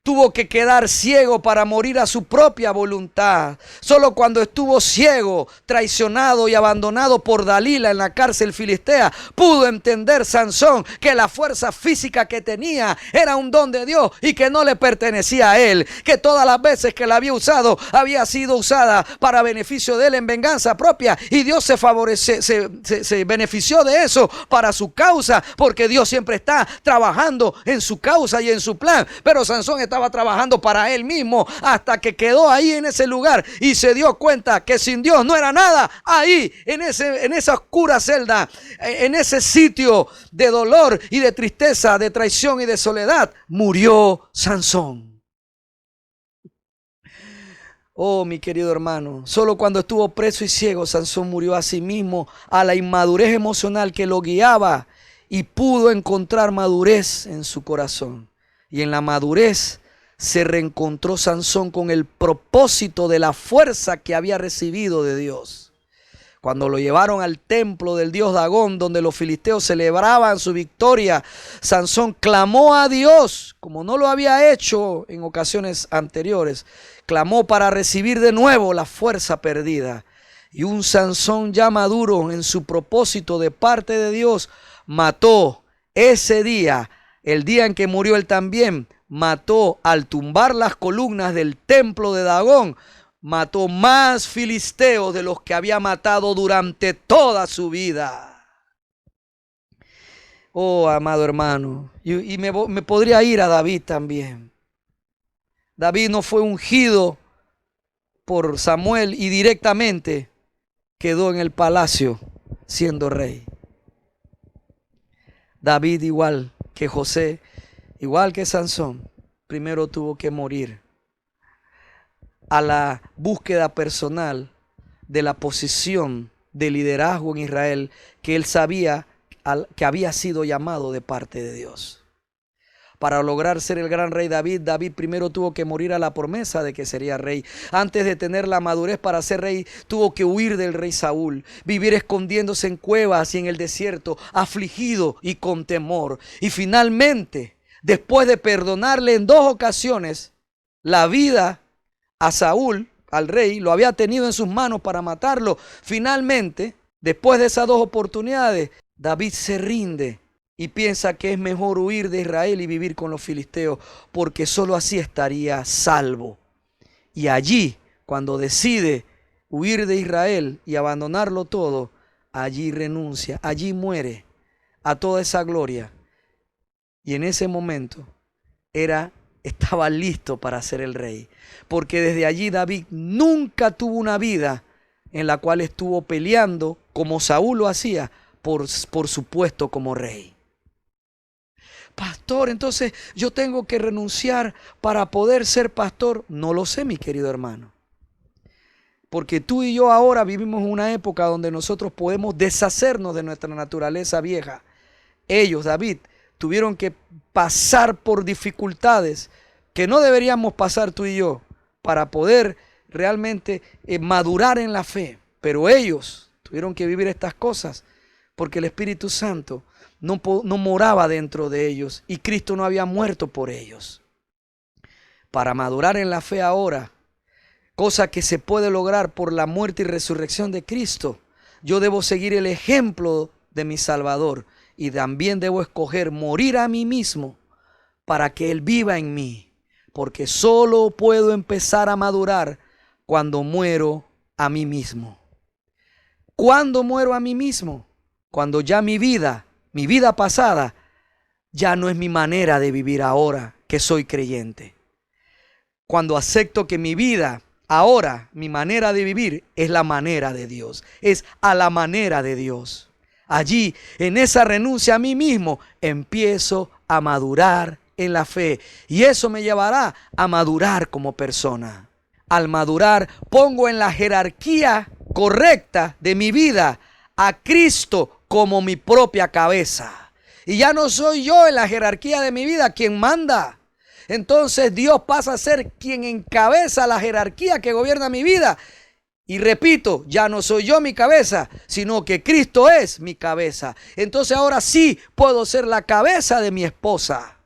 Tuvo que quedar ciego para morir a su propia voluntad. Solo cuando estuvo ciego, traicionado y abandonado por Dalila en la cárcel filistea, pudo entender Sansón que la fuerza física que tenía era un don de Dios y que no le pertenecía a él. Que todas las veces que la había usado, había sido usada para beneficio de él en venganza propia. Y Dios se benefició de eso para su causa, porque Dios siempre está trabajando en su causa y en su plan. Pero Sansón estaba trabajando para él mismo hasta que quedó ahí en ese lugar y se dio cuenta que sin Dios no era nada. Ahí en esa oscura celda, en ese sitio de dolor y de tristeza, de traición y de soledad, murió Sansón. Oh, mi querido hermano, solo cuando estuvo preso y ciego, Sansón murió a sí mismo, a la inmadurez emocional que lo guiaba, y pudo encontrar madurez en su corazón. Y en la madurez se reencontró Sansón con el propósito de la fuerza que había recibido de Dios. Cuando lo llevaron al templo del dios Dagón, donde los filisteos celebraban su victoria, Sansón clamó a Dios, como no lo había hecho en ocasiones anteriores. Clamó para recibir de nuevo la fuerza perdida. Y un Sansón ya maduro en su propósito de parte de Dios, mató ese día, el día en que murió él también, mató al tumbar las columnas del templo de Dagón, mató más filisteos de los que había matado durante toda su vida. Oh, amado hermano, y me podría ir a David también. David no fue ungido por Samuel y directamente quedó en el palacio siendo rey. David, igual que José, igual que Sansón, primero tuvo que morir a la búsqueda personal de la posición de liderazgo en Israel que él sabía que había sido llamado de parte de Dios. Para lograr ser el gran rey David primero tuvo que morir a la promesa de que sería rey. Antes de tener la madurez para ser rey, tuvo que huir del rey Saúl, vivir escondiéndose en cuevas y en el desierto, afligido y con temor. Y finalmente, después de perdonarle en 2 ocasiones la vida a Saúl, al rey, lo había tenido en sus manos para matarlo. Finalmente, después de esas 2 oportunidades, David se rinde y piensa que es mejor huir de Israel y vivir con los filisteos, porque solo así estaría salvo. Y allí, cuando decide huir de Israel y abandonarlo todo, allí renuncia, allí muere a toda esa gloria. Y en ese momento estaba listo para ser el rey, porque desde allí David nunca tuvo una vida en la cual estuvo peleando como Saúl lo hacía por su puesto como rey. Pastor, entonces yo tengo que renunciar para poder ser pastor. No lo sé, mi querido hermano, porque tú y yo ahora vivimos en una época donde nosotros podemos deshacernos de nuestra naturaleza vieja. Ellos, David, tuvieron que pasar por dificultades que no deberíamos pasar tú y yo para poder realmente madurar en la fe. Pero ellos tuvieron que vivir estas cosas porque el Espíritu Santo no moraba dentro de ellos y Cristo no había muerto por ellos. Para madurar en la fe ahora, cosa que se puede lograr por la muerte y resurrección de Cristo, yo debo seguir el ejemplo de mi Salvador. Y también debo escoger morir a mí mismo para que Él viva en mí. Porque solo puedo empezar a madurar cuando muero a mí mismo. ¿Cuándo muero a mí mismo? Cuando ya mi vida pasada, ya no es mi manera de vivir ahora que soy creyente. Cuando acepto que mi vida ahora, mi manera de vivir es la manera de Dios. Es a la manera de Dios. Allí, en esa renuncia a mí mismo, empiezo a madurar en la fe. Y eso me llevará a madurar como persona. al madurar, pongo en la jerarquía correcta de mi vida a Cristo como mi propia cabeza. Y ya no soy yo en la jerarquía de mi vida quien manda. Entonces Dios pasa a ser quien encabeza la jerarquía que gobierna mi vida. Y repito, ya no soy yo mi cabeza, sino que Cristo es mi cabeza. Entonces ahora sí puedo ser la cabeza de mi esposa.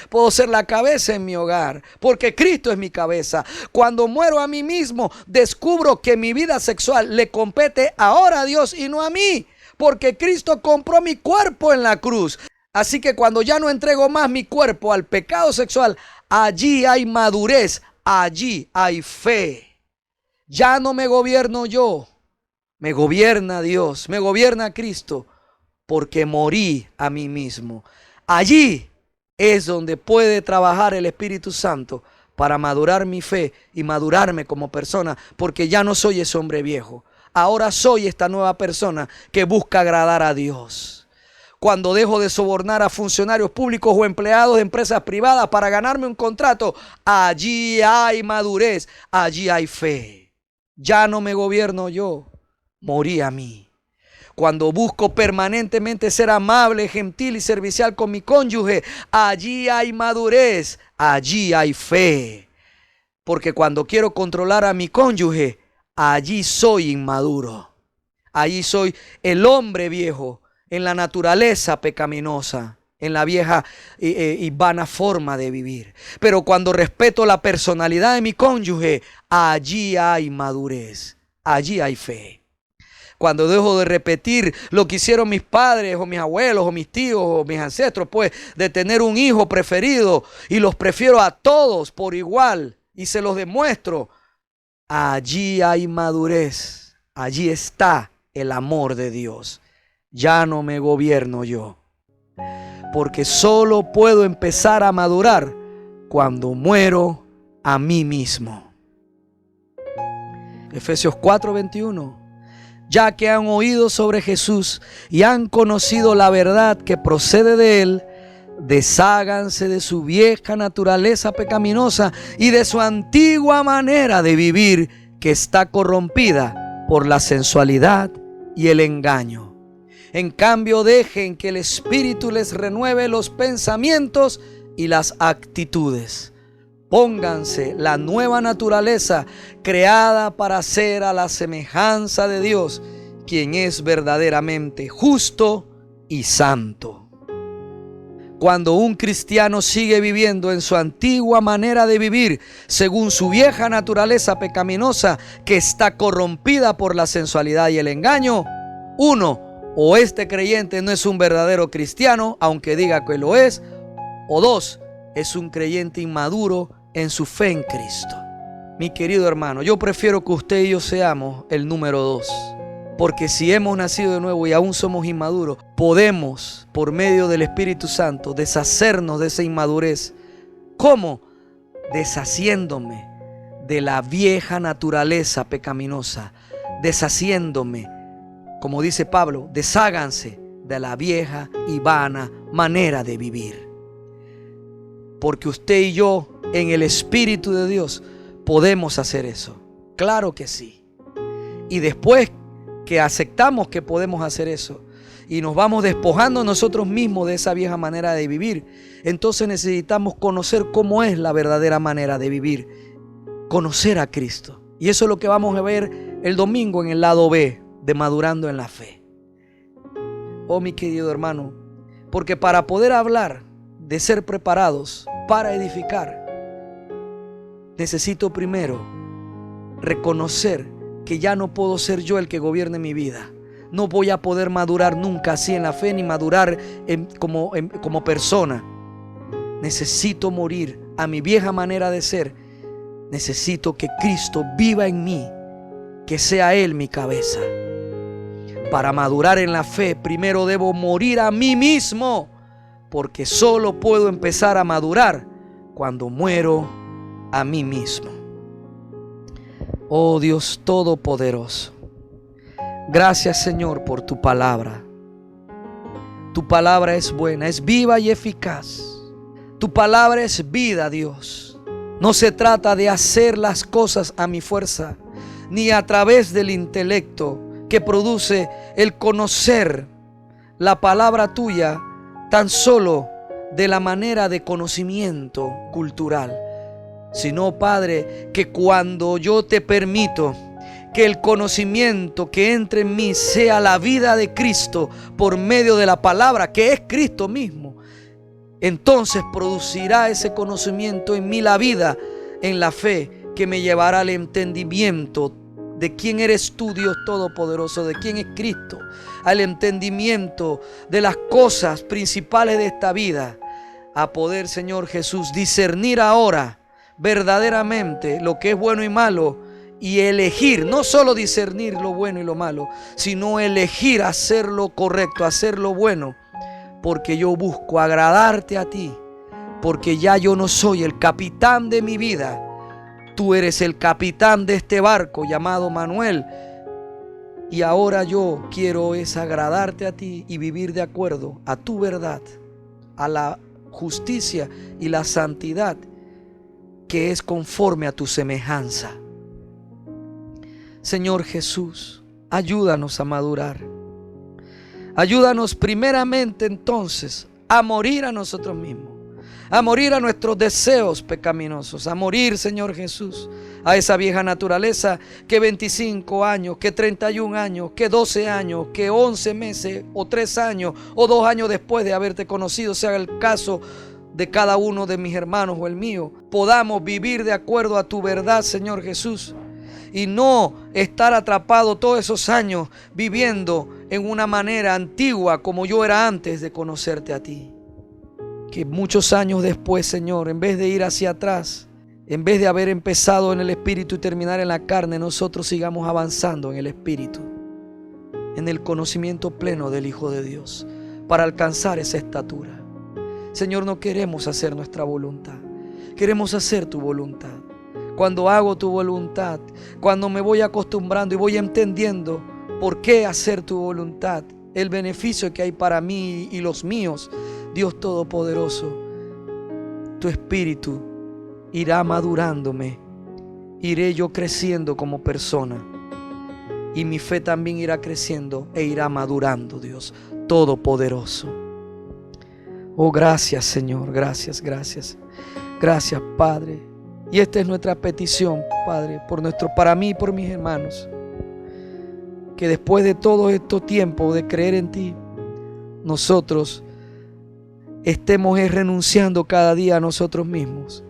Puedo ser la cabeza en mi hogar, porque Cristo es mi cabeza. Cuando muero a mí mismo, descubro que mi vida sexual le compete ahora a Dios y no a mí, porque Cristo compró mi cuerpo en la cruz. Así que cuando ya no entrego más mi cuerpo al pecado sexual, allí hay madurez, allí hay fe. Ya no me gobierno yo, me gobierna Dios, me gobierna Cristo, porque morí a mí mismo. Allí es donde puede trabajar el Espíritu Santo para madurar mi fe y madurarme como persona, porque ya no soy ese hombre viejo. Ahora soy esta nueva persona que busca agradar a Dios. Cuando dejo de sobornar a funcionarios públicos o empleados de empresas privadas para ganarme un contrato, allí hay madurez, allí hay fe. Ya no me gobierno yo, morí a mí. Cuando busco permanentemente ser amable, gentil y servicial con mi cónyuge, allí hay madurez, allí hay fe. Porque cuando quiero controlar a mi cónyuge, allí soy inmaduro. Allí soy el hombre viejo en la naturaleza pecaminosa, en la vieja y vana forma de vivir. Pero cuando respeto la personalidad de mi cónyuge, allí hay madurez, allí hay fe. Cuando dejo de repetir lo que hicieron mis padres o mis abuelos o mis tíos o mis ancestros, pues de tener un hijo preferido y los prefiero a todos por igual y se los demuestro, allí hay madurez, allí está el amor de Dios. Ya no me gobierno yo, porque solo puedo empezar a madurar cuando muero a mí mismo. Efesios 4:21. Ya que han oído sobre Jesús y han conocido la verdad que procede de Él, desháganse de su vieja naturaleza pecaminosa y de su antigua manera de vivir que está corrompida por la sensualidad y el engaño. En cambio, dejen que el Espíritu les renueve los pensamientos y las actitudes. Pónganse la nueva naturaleza creada para ser a la semejanza de Dios, quien es verdaderamente justo y santo. Cuando un cristiano sigue viviendo en su antigua manera de vivir, según su vieja naturaleza pecaminosa que está corrompida por la sensualidad y el engaño, uno, o este creyente no es un verdadero cristiano, aunque diga que lo es, o dos, es un creyente inmaduro en su fe en Cristo. Mi querido hermano, yo prefiero que usted y yo seamos el número 2, porque si hemos nacido de nuevo y aún somos inmaduros, podemos, por medio del Espíritu Santo, deshacernos de esa inmadurez. ¿Cómo? Deshaciéndome de la vieja naturaleza pecaminosa, deshaciéndome, como dice Pablo, desháganse de la vieja y vana manera de vivir. Porque usted y yo, en el Espíritu de Dios, podemos hacer eso. Claro que sí. Y después que aceptamos que podemos hacer eso y nos vamos despojando nosotros mismos de esa vieja manera de vivir, entonces necesitamos conocer cómo es la verdadera manera de vivir. Conocer a Cristo. Y eso es lo que vamos a ver el domingo en el lado B de Madurando en la Fe. Oh, mi querido hermano, porque para poder hablar de ser preparados para edificar, necesito primero reconocer que ya no puedo ser yo el que gobierne mi vida. No voy a poder madurar nunca así en la fe, ni madurar como persona. Necesito morir a mi vieja manera de ser. Necesito que Cristo viva en mí, que sea Él mi cabeza. Para madurar en la fe, primero debo morir a mí mismo, porque solo puedo empezar a madurar cuando muero a mí mismo. Oh Dios Todopoderoso, gracias Señor por tu palabra. Tu palabra es buena, es viva y eficaz. Tu palabra es vida, Dios. No se trata de hacer las cosas a mi fuerza, ni a través del intelecto que produce el conocer la palabra tuya tan solo de la manera de conocimiento cultural, sino, Padre, que cuando yo te permito que el conocimiento que entre en mí sea la vida de Cristo por medio de la palabra, que es Cristo mismo, entonces producirá ese conocimiento en mí la vida en la fe que me llevará al entendimiento de quién eres tú, Dios Todopoderoso, de quién es Cristo, al entendimiento de las cosas principales de esta vida, a poder, Señor Jesús, discernir ahora verdaderamente lo que es bueno y malo y elegir, no solo discernir lo bueno y lo malo, sino elegir hacer lo correcto, hacer lo bueno, porque yo busco agradarte a ti, porque ya yo no soy el capitán de mi vida. Tú eres el capitán de este barco llamado Manuel. Y ahora yo quiero es agradarte a ti y vivir de acuerdo a tu verdad, a la justicia y la santidad que es conforme a tu semejanza. Señor Jesús, ayúdanos a madurar. Ayúdanos primeramente entonces a morir a nosotros mismos, a morir a nuestros deseos pecaminosos, a morir, Señor Jesús, a esa vieja naturaleza que 25 años, que 31 años, que 12 años, que 11 meses o 3 años o 2 años después de haberte conocido, sea el caso de cada uno de mis hermanos o el mío, podamos vivir de acuerdo a tu verdad, Señor Jesús, y no estar atrapado todos esos años viviendo en una manera antigua como yo era antes de conocerte a ti. Que muchos años después, Señor, en vez de ir hacia atrás, en vez de haber empezado en el Espíritu y terminar en la carne, nosotros sigamos avanzando en el Espíritu, en el conocimiento pleno del Hijo de Dios, para alcanzar esa estatura. Señor, no queremos hacer nuestra voluntad, queremos hacer tu voluntad. Cuando hago tu voluntad, cuando me voy acostumbrando y voy entendiendo por qué hacer tu voluntad, el beneficio que hay para mí y los míos, Dios Todopoderoso, tu Espíritu irá madurándome, iré yo creciendo como persona y mi fe también irá creciendo e irá madurando, Dios Todopoderoso. Oh, gracias, Señor, gracias, gracias, gracias, Padre. Y esta es nuestra petición, Padre, para mí y por mis hermanos, que después de todo este tiempo de creer en ti, nosotros estemos renunciando cada día a nosotros mismos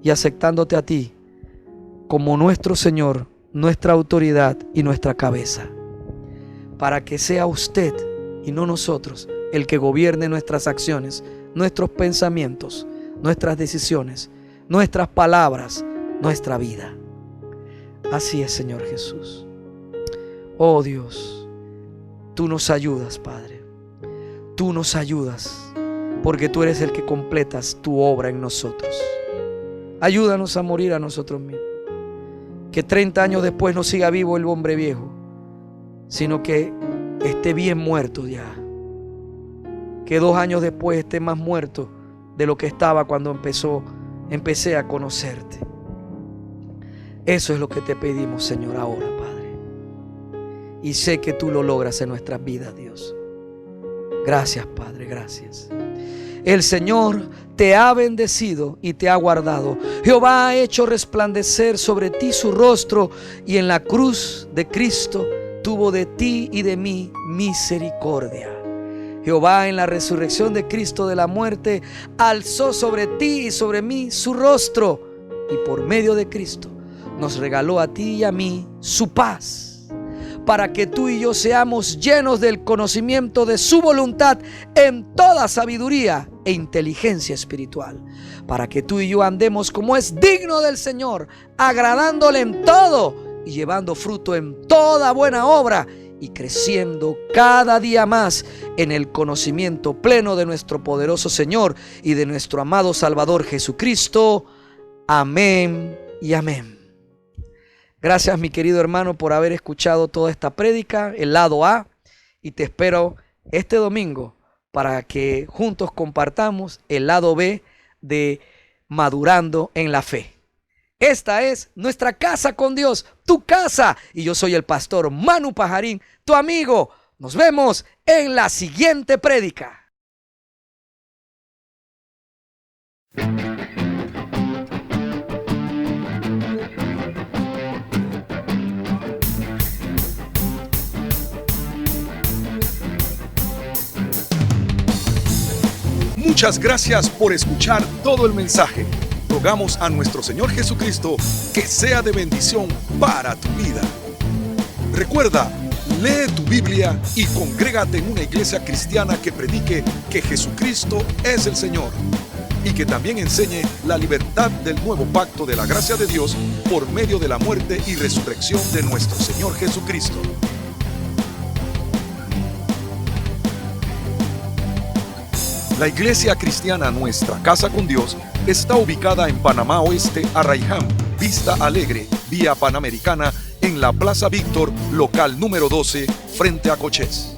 y aceptándote a ti como nuestro Señor, nuestra autoridad y nuestra cabeza, para que sea usted y no nosotros el que gobierne nuestras acciones, nuestros pensamientos, nuestras decisiones, nuestras palabras, nuestra vida. Así es, Señor Jesús. Oh Dios, tú nos ayudas, Padre. Tú nos ayudas, porque tú eres el que completas tu obra en nosotros. Ayúdanos a morir a nosotros mismos. Que 30 años después no siga vivo el hombre viejo, sino que esté bien muerto ya. Que 2 años después esté más muerto de lo que estaba cuando empecé a conocerte. Eso es lo que te pedimos, Señor, ahora, Padre. Y sé que tú lo logras en nuestras vidas, Dios. Gracias, Padre, gracias. El Señor te ha bendecido y te ha guardado. Jehová ha hecho resplandecer sobre ti su rostro y en la cruz de Cristo tuvo de ti y de mí misericordia. Jehová en la resurrección de Cristo de la muerte alzó sobre ti y sobre mí su rostro y por medio de Cristo nos regaló a ti y a mí su paz, para que tú y yo seamos llenos del conocimiento de su voluntad en toda sabiduría e inteligencia espiritual, para que tú y yo andemos como es digno del Señor, agradándole en todo y llevando fruto en toda buena obra y creciendo cada día más en el conocimiento pleno de nuestro poderoso Señor y de nuestro amado Salvador Jesucristo. Amén y amén. Gracias, mi querido hermano, por haber escuchado toda esta prédica, el lado A, y te espero este domingo para que juntos compartamos el lado B de madurando en la fe. Esta es nuestra casa con Dios, tu casa. Y yo soy el pastor Manu Pajarín, tu amigo. Nos vemos en la siguiente prédica. Muchas gracias por escuchar todo el mensaje. Rogamos a nuestro Señor Jesucristo que sea de bendición para tu vida. Recuerda, lee tu Biblia y congrégate en una iglesia cristiana que predique que Jesucristo es el Señor y que también enseñe la libertad del nuevo pacto de la gracia de Dios por medio de la muerte y resurrección de nuestro Señor Jesucristo. La iglesia cristiana Nuestra Casa con Dios está ubicada en Panamá Oeste, Arraiján, Vista Alegre, Vía Panamericana, en la Plaza Víctor, local número 12, frente a Cochés.